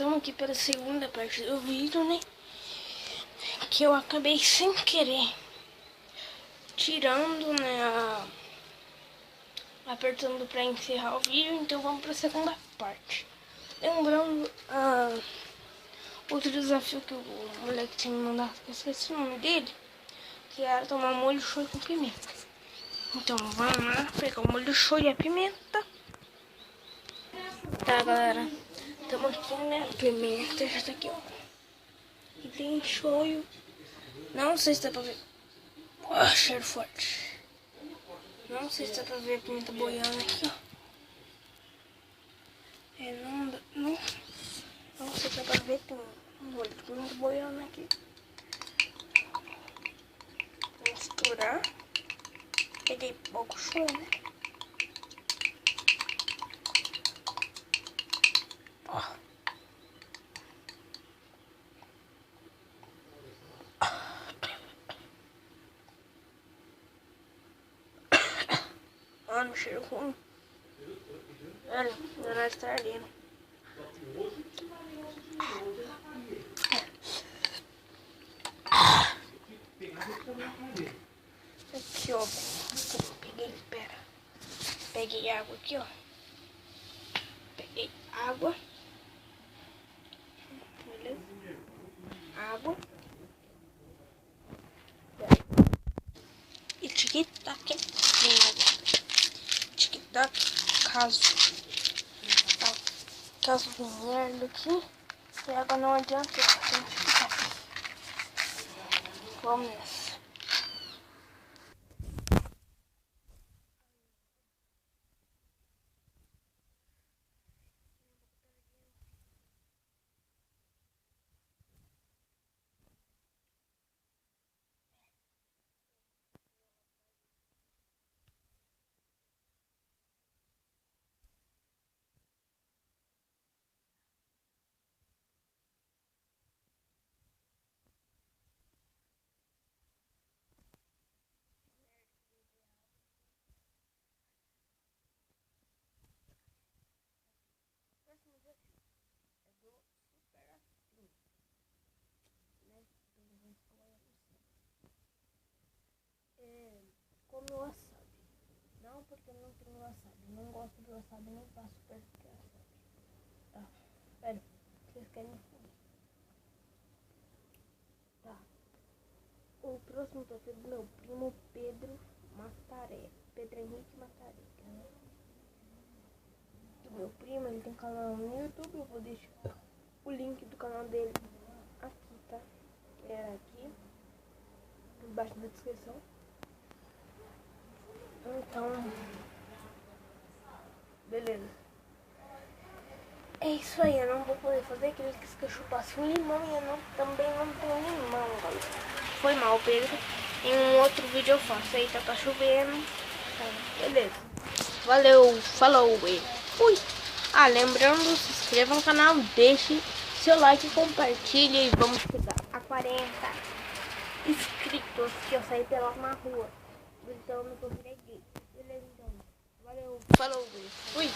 estamos aqui para a segunda parte do vídeo, né? Que eu acabei sem querer tirando, né? Apertando para encerrar o vídeo, então vamos para a segunda parte. Lembrando, outro desafio que o moleque tinha me mandado, que eu esqueci o nome dele, que era tomar molho shoyu com pimenta. Então vamos lá pegar o molho shoyu e a pimenta. Tá, galera, estamos aqui, né? A pimenta já tá aqui, ó. E tem shoyu. Não sei se dá pra ver. Cheiro forte. Não sei se dá pra ver a pimenta boiando aqui, ó. Não sei se dá pra ver, tem um molho de pimenta boiando aqui. Misturar. Peguei pouco shoyu, né? Ó. Mano, cheiro ruim. Olha, meu nariz tá ardendo. Aqui, ó. Peguei água aqui, ó. Peguei água. Beleza? Água. E tic-tac. Tic-tac. Caso de merda aqui. E água não adianta. Tem tic-tac. Vamos nessa. Come wasabi. Não, porque eu não tenho wasabi. Não gosto de wasabi, nem faço perto de wasabi. Tá, pera. Vocês querem fome? Tá. O próximo vai ser do meu primo Pedro Mataré. Pedro Henrique Mataré, né? Do meu primo, ele tem canal no YouTube. Eu vou deixar o link do canal dele aqui, tá? É aqui embaixo na descrição. Então, beleza. É isso aí, eu não vou poder fazer aquele que eu chupasse um limão e eu também não tenho limão, galera. Foi mal, Pedro. Em um outro vídeo eu faço. Aí tá chovendo. Tá, beleza. Valeu, falou e fui. Lembrando, se inscreva no canal, deixe seu like e compartilhe. E vamos chegar a 40 inscritos, que eu saí pela na rua. Então eu não tô gay. Beleza, então. Valeu, falou e fui.